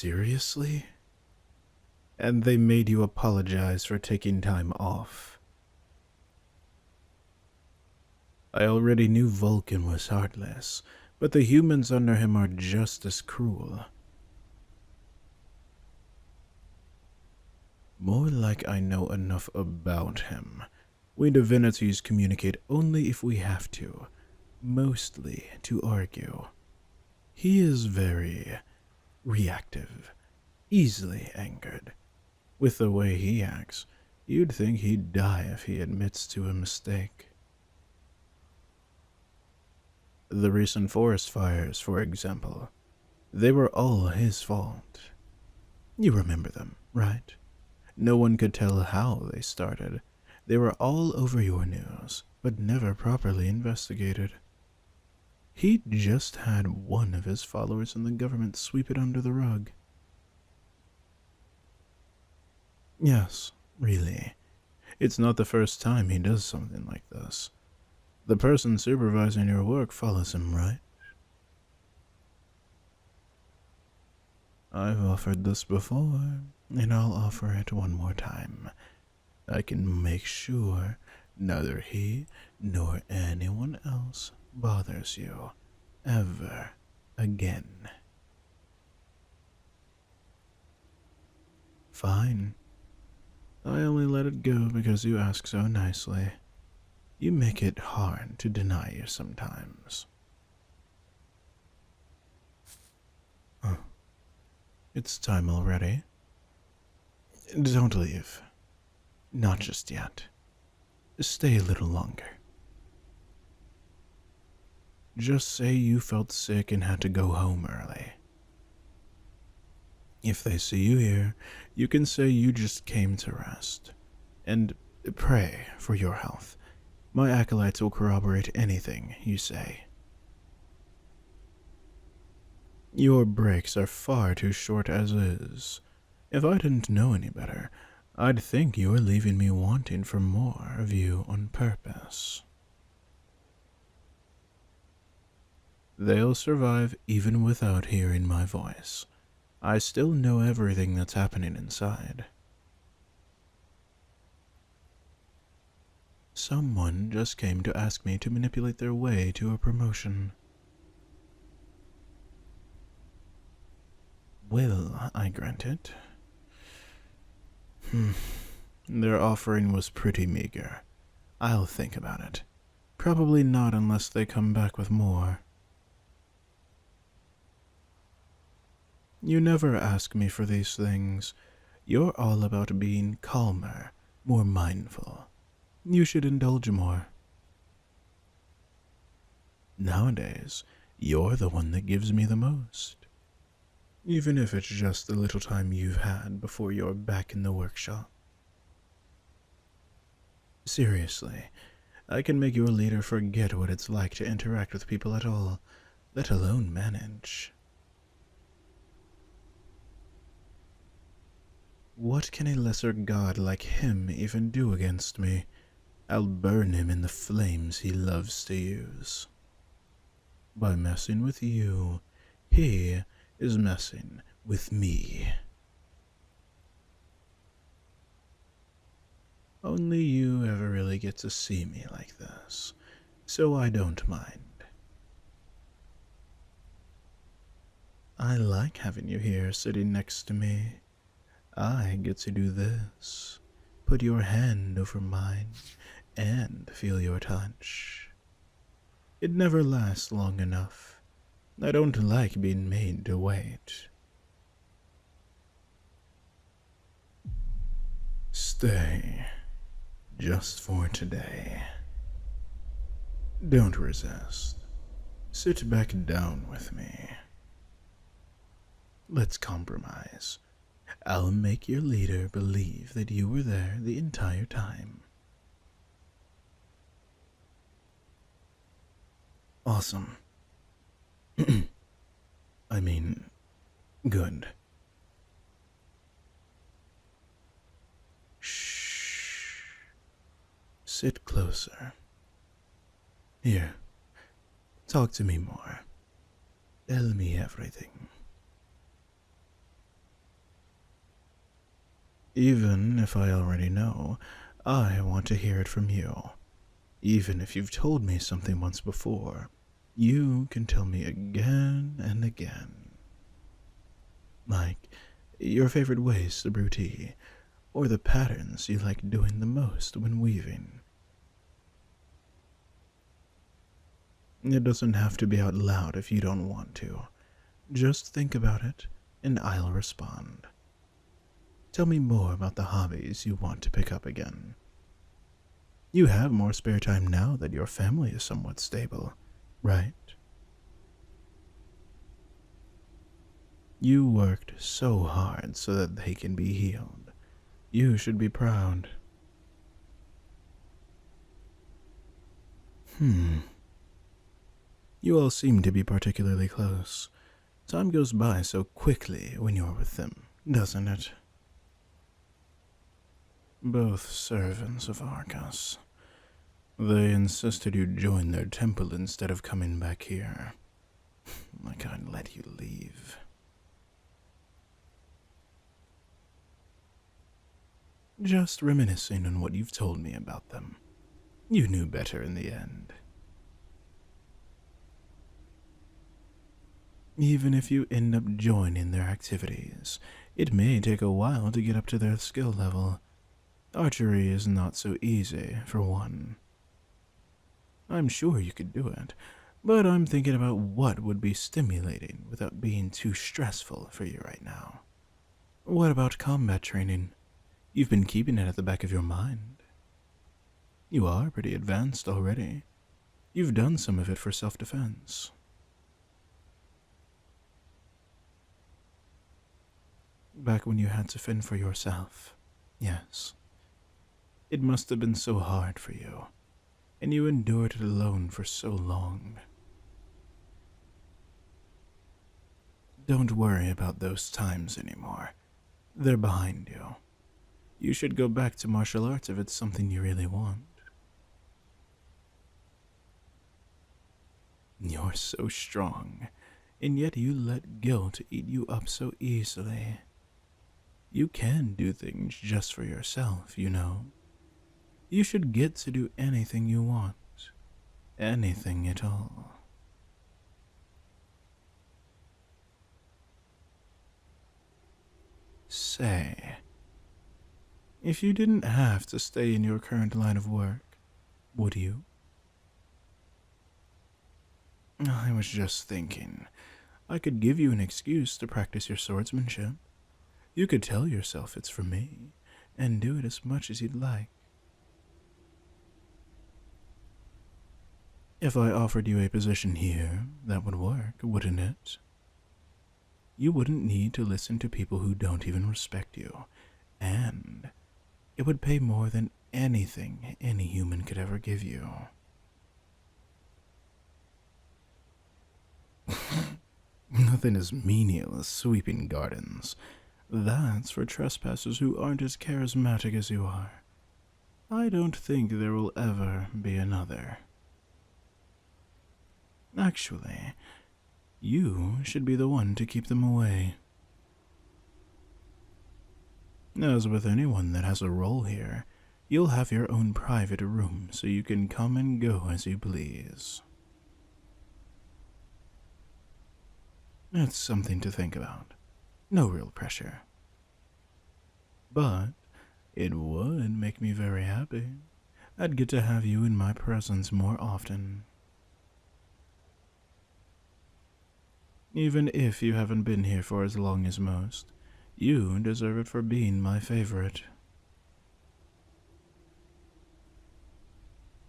Seriously? And they made you apologize for taking time off. I already knew Vulcan was heartless, but the humans under him are just as cruel. More like I know enough about him. We divinities communicate only if we have to, mostly to argue. He is very reactive, easily angered. With the way he acts, you'd think he'd die if he admits to a mistake. The recent forest fires, for example, they were all his fault. You remember them, right? No one could tell how they started. They were all over your news, but never properly investigated. He just had one of his followers in the government sweep it under the rug. Yes, really. It's not the first time he does something like this. The person supervising your work follows him, right? I've offered this before, and I'll offer it one more time. I can make sure neither he nor anyone else bothers you ever again. Fine. I only let it go because you ask so nicely. You make it hard to deny you sometimes. Oh, it's time already. Don't leave. Not just yet. Stay a little longer. Just say you felt sick and had to go home early. If they see you here, you can say you just came to rest. And pray for your health. My acolytes will corroborate anything you say. Your breaks are far too short as is. If I didn't know any better, I'd think you were leaving me wanting for more of you on purpose. They'll survive even without hearing my voice. I still know everything that's happening inside. Someone just came to ask me to manipulate their way to a promotion. Will I grant it? Their offering was pretty meager. I'll think about it. Probably not unless they come back with more. You never ask me for these things. You're all about being calmer, more mindful. You should indulge more. Nowadays, you're the one that gives me the most. Even if it's just the little time you've had before you're back in the workshop. Seriously, I can make your leader forget what it's like to interact with people at all, let alone manage. What can a lesser god like him even do against me? I'll burn him in the flames he loves to use. By messing with you, he is messing with me. Only you ever really get to see me like this, so I don't mind. I like having you here sitting next to me. I get to do this, put your hand over mine, and feel your touch. It never lasts long enough. I don't like being made to wait. Stay, just for today. Don't resist. Sit back down with me. Let's compromise. I'll make your leader believe that you were there the entire time. Awesome. I mean, good. Shh. Sit closer. Here, talk to me more. Tell me everything. Even if I already know, I want to hear it from you. Even if you've told me something once before, you can tell me again and again. Like your favorite ways to brew tea, or the patterns you like doing the most when weaving. It doesn't have to be out loud if you don't want to. Just think about it, and I'll respond. Tell me more about the hobbies you want to pick up again. You have more spare time now that your family is somewhat stable, right? You worked so hard so that they can be healed. You should be proud. You all seem to be particularly close. Time goes by so quickly when you're with them, doesn't it? Both servants of Arcas. They insisted you join their temple instead of coming back here. I can't let you leave. Just reminiscing on what you've told me about them. You knew better in the end. Even if you end up joining their activities, it may take a while to get up to their skill level. Archery is not so easy, for one. I'm sure you could do it, but I'm thinking about what would be stimulating without being too stressful for you right now. What about combat training? You've been keeping it at the back of your mind. You are pretty advanced already. You've done some of it for self-defense. Back when you had to fend for yourself, yes. It must have been so hard for you, and you endured it alone for so long. Don't worry about those times anymore. They're behind you. You should go back to martial arts if it's something you really want. You're so strong, and yet you let guilt eat you up so easily. You can do things just for yourself, you know. You should get to do anything you want. Anything at all. Say, if you didn't have to stay in your current line of work, would you? I was just thinking, I could give you an excuse to practice your swordsmanship. You could tell yourself it's for me, and do it as much as you'd like. If I offered you a position here, that would work, wouldn't it? You wouldn't need to listen to people who don't even respect you, and it would pay more than anything any human could ever give you. Nothing as menial as sweeping gardens. That's for trespassers who aren't as charismatic as you are. I don't think there will ever be another. Actually, you should be the one to keep them away. As with anyone that has a role here, you'll have your own private room so you can come and go as you please. It's something to think about. No real pressure. But it would make me very happy. I'd get to have you in my presence more often. Even if you haven't been here for as long as most, you deserve it for being my favorite.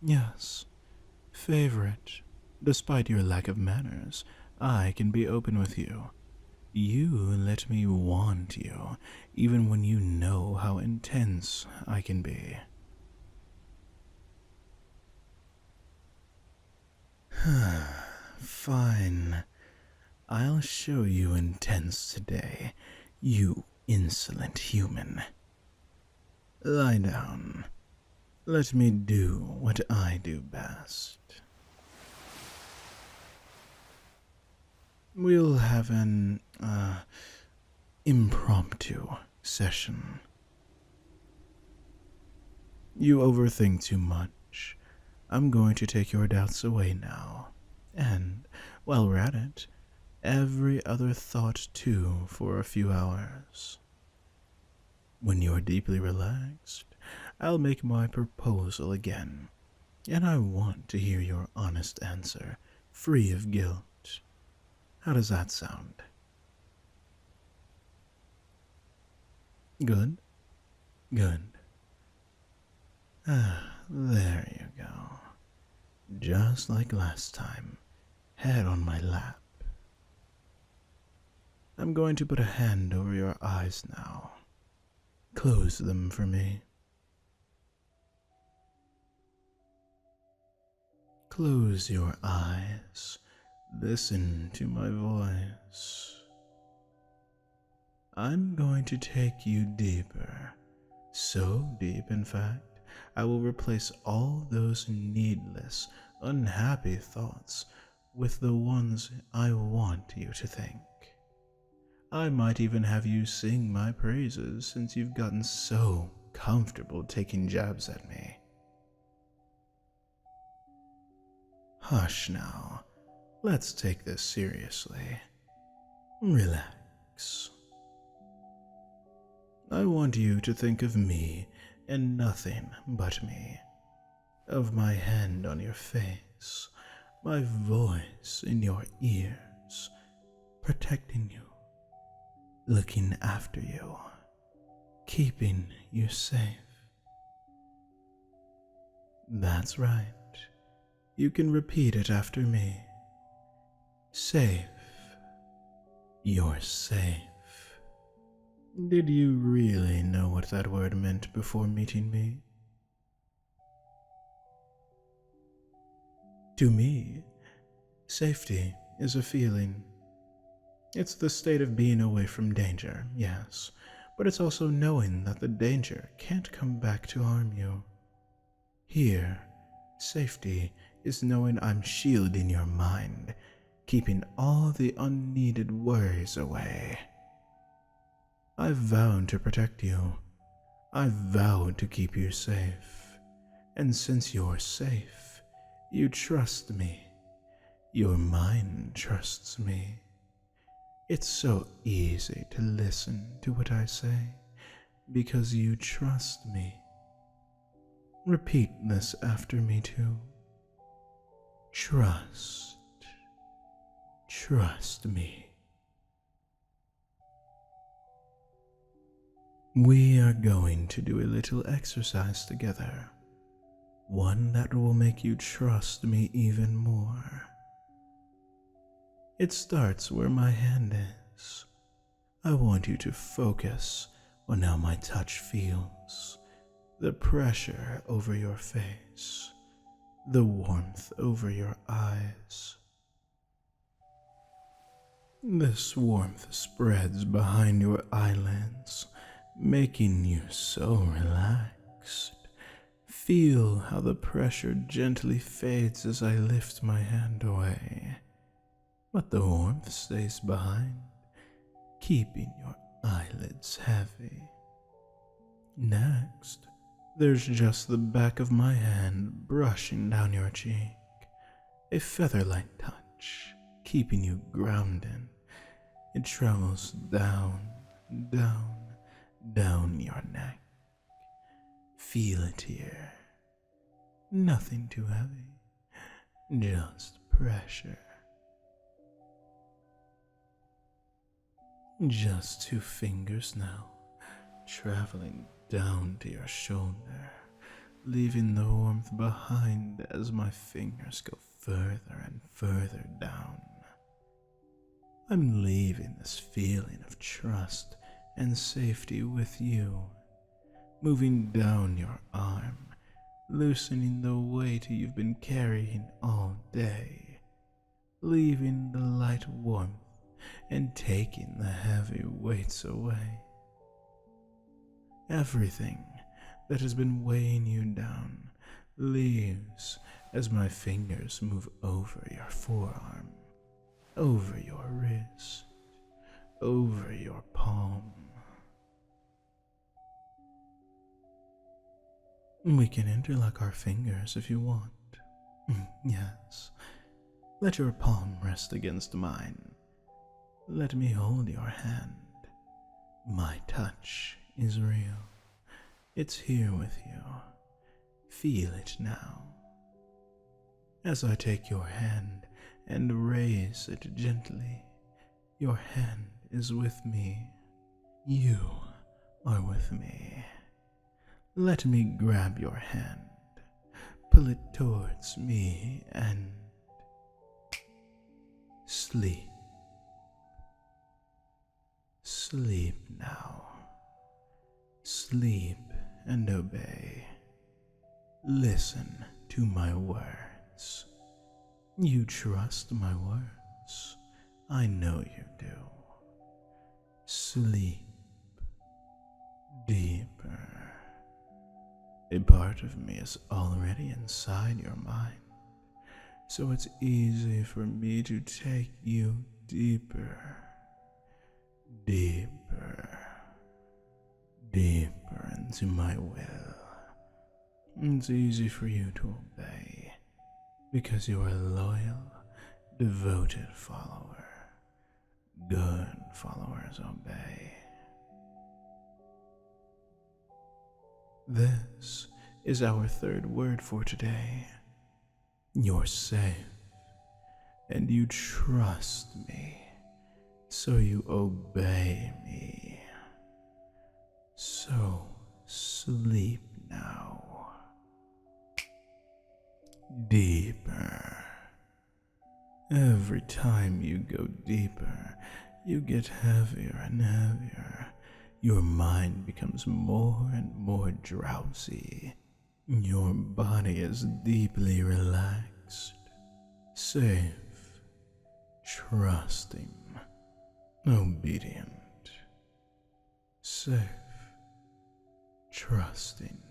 Yes, favorite. Despite your lack of manners, I can be open with you. You let me want you, even when you know how intense I can be. Fine. I'll show you intense today, you insolent human. Lie down. Let me do what I do best. We'll have an, impromptu session. You overthink too much. I'm going to take your doubts away now. And, while we're at it, every other thought too for a few hours. When you're deeply relaxed, I'll make my proposal again, and I want to hear your honest answer, free of guilt. How does that sound? Good? Good. Ah, there you go. Just like last time, head on my lap. I'm going to put a hand over your eyes now. Close them for me. Close your eyes. Listen to my voice. I'm going to take you deeper. So deep, in fact, I will replace all those needless, unhappy thoughts with the ones I want you to think. I might even have you sing my praises since you've gotten so comfortable taking jabs at me. Hush now. Let's take this seriously. Relax. I want you to think of me and nothing but me. Of my hand on your face, my voice in your ears, protecting you, looking after you, keeping you safe. That's right. You can repeat it after me. Safe. You're safe. Did you really know what that word meant before meeting me? To me, safety is a feeling. It's the state of being away from danger, yes, but it's also knowing that the danger can't come back to harm you. Here, safety is knowing I'm shielding your mind, keeping all the unneeded worries away. I've vowed to protect you. I've vowed to keep you safe. And since you're safe, you trust me. Your mind trusts me. It's so easy to listen to what I say because you trust me. Repeat this after me too. Trust. Trust me. We are going to do a little exercise together. One that will make you trust me even more. It starts where my hand is. I want you to focus on how my touch feels. The pressure over your face. The warmth over your eyes. This warmth spreads behind your eyelids, making you so relaxed. Feel how the pressure gently fades as I lift my hand away, but the warmth stays behind, keeping your eyelids heavy. Next, there's just the back of my hand brushing down your cheek, a feather-light touch, keeping you grounded. It travels down, down, down your neck. Feel it here. Nothing too heavy, just pressure. Just 2 fingers now, traveling down to your shoulder, leaving the warmth behind as my fingers go further and further down. I'm leaving this feeling of trust and safety with you, moving down your arm, loosening the weight you've been carrying all day, leaving the light warmth and taking the heavy weights away. Everything that has been weighing you down leaves as my fingers move over your forearm, over your wrist, over your palm. We can interlock our fingers if you want. Yes. Let your palm rest against mine. Let me hold your hand. My touch is real. It's here with you. Feel it now. As I take your hand and raise it gently, your hand is with me. You are with me. Let me grab your hand, pull it towards me, and sleep. Sleep now. Sleep and obey. Listen to my words. You trust my words. I know you do. Sleep deeper. A part of me is already inside your mind, so it's easy for me to take you deeper, deeper, deeper into my will. It's easy for you to obey, because you are a loyal, devoted follower. Good followers obey. This is our third word for today. You're safe, and you trust me, so you obey me. So sleep now. Deeper. Every time you go deeper, you get heavier and heavier. Your mind becomes more and more drowsy. Your body is deeply relaxed, safe, trusting, obedient. Safe, trusting,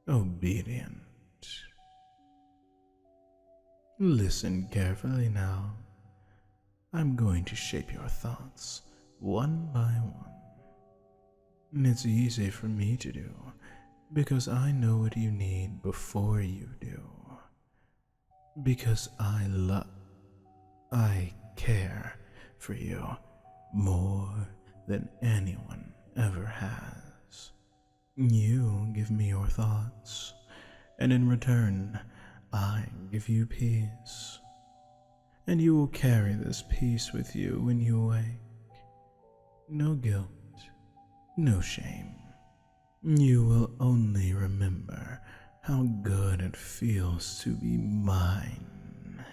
obedient. Listen carefully now. I'm going to shape your thoughts one by one. It's easy for me to do, because I know what you need before you do. Because I care for you more than anyone ever has. You give me your thoughts, and in return, I give you peace. And you will carry this peace with you when you wake. No guilt. No shame. You will only remember how good it feels to be mine.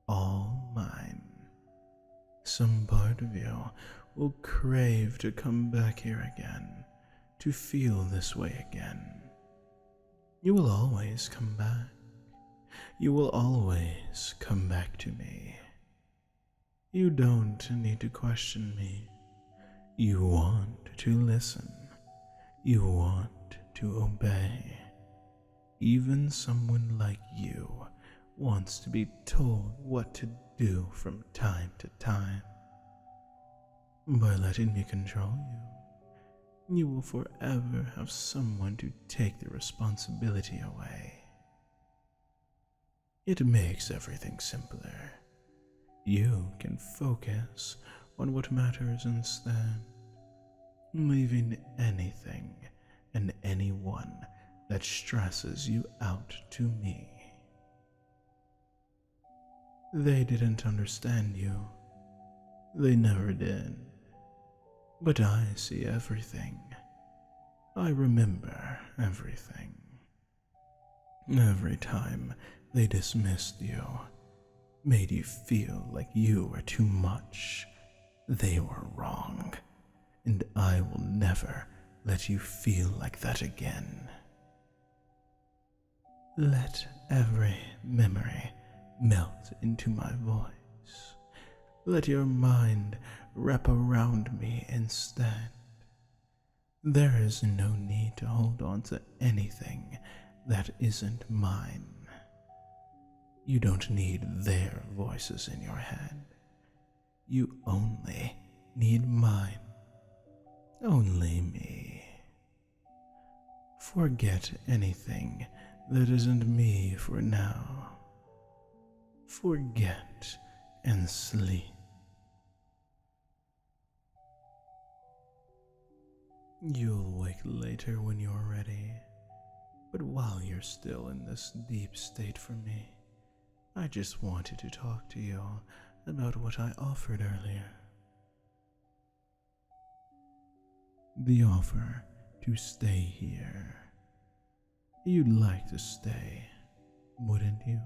All mine. Some part of you will crave to come back here again, to feel this way again. You will always come back. You will always come back to me. You don't need to question me. You want to listen. You want to obey. Even someone like you wants to be told what to do from time to time. By letting me control you, you will forever have someone to take the responsibility away. It makes everything simpler. You can focus on what matters instead, leaving anything and anyone that stresses you out to me. They didn't understand you. They never did. But I see everything. I remember everything. Every time they dismissed you, made you feel like you were too much, they were wrong, and I will never let you feel like that again. Let every memory melt into my voice. Let your mind wrap around me instead. There is no need to hold on to anything that isn't mine. You don't need their voices in your head. You only need mine. Only me. Forget anything that isn't me for now. Forget and sleep. You'll wake later when you're ready, but while you're still in this deep state for me, I just wanted to talk to you about what I offered earlier. The offer to stay here. You'd like to stay, wouldn't you?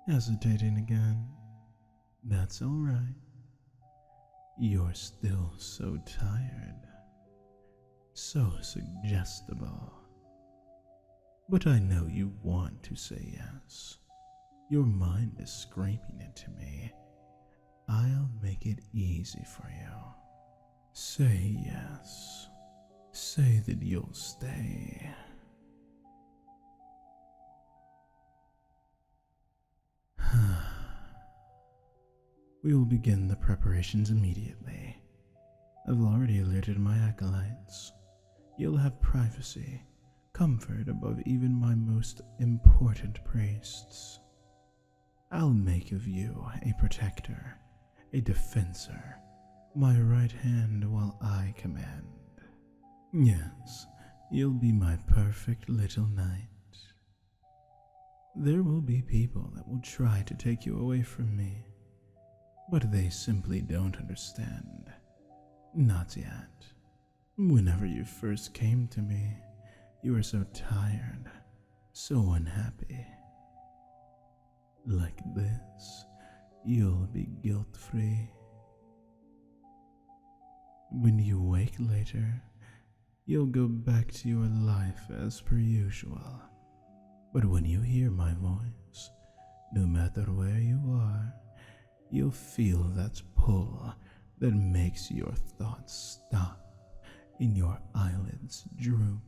Hesitating again? That's all right. You're still so tired, so suggestible. But I know you want to say yes. Your mind is screaming it to me. I'll make it easy for you. Say yes. Say that you'll stay. We will begin the preparations immediately. I've already alerted my acolytes. You'll have privacy, comfort above even my most important priests. I'll make of you a protector, a defensor, my right hand while I command. Yes, you'll be my perfect little knight. There will be people that will try to take you away from me, but they simply don't understand. Not yet. Whenever you first came to me, you were so tired, so unhappy. Like this, you'll be guilt-free. When you wake later, you'll go back to your life as per usual. But when you hear my voice, no matter where you are, you'll feel that pull that makes your thoughts stop and your eyelids droop.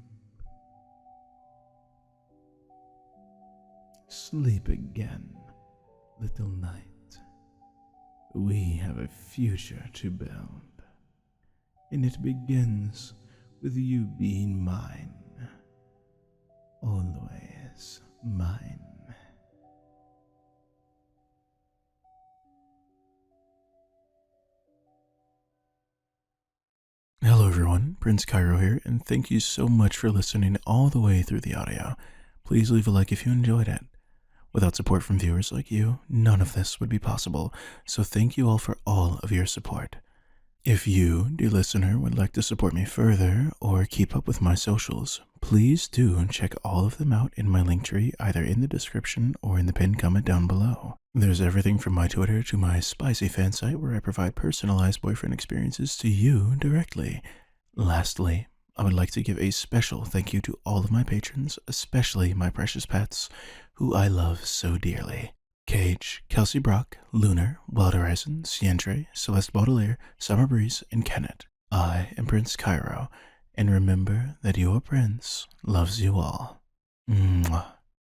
Sleep again, little knight. We have a future to build, and it begins with you being mine. Always mine. Hello everyone, Prince Kairo here, and thank you so much for listening all the way through the audio. Please leave a like if you enjoyed it. Without support from viewers like you, none of this would be possible, so thank you all for all of your support. If you, dear listener, would like to support me further or keep up with my socials, please do check all of them out in my linktree, either in the description or in the pinned comment down below. There's everything from my Twitter to my spicy fan site where I provide personalized boyfriend experiences to you directly. Lastly, I would like to give a special thank you to all of my patrons, especially my precious pets, who I love so dearly. Cage, Kelsey Brock, Lunar, Wild Horizon, Sientre, Celeste Baudelaire, Summer Breeze, and Kenneth. I am Prince Kairo, and remember that your prince loves you all. Mwah.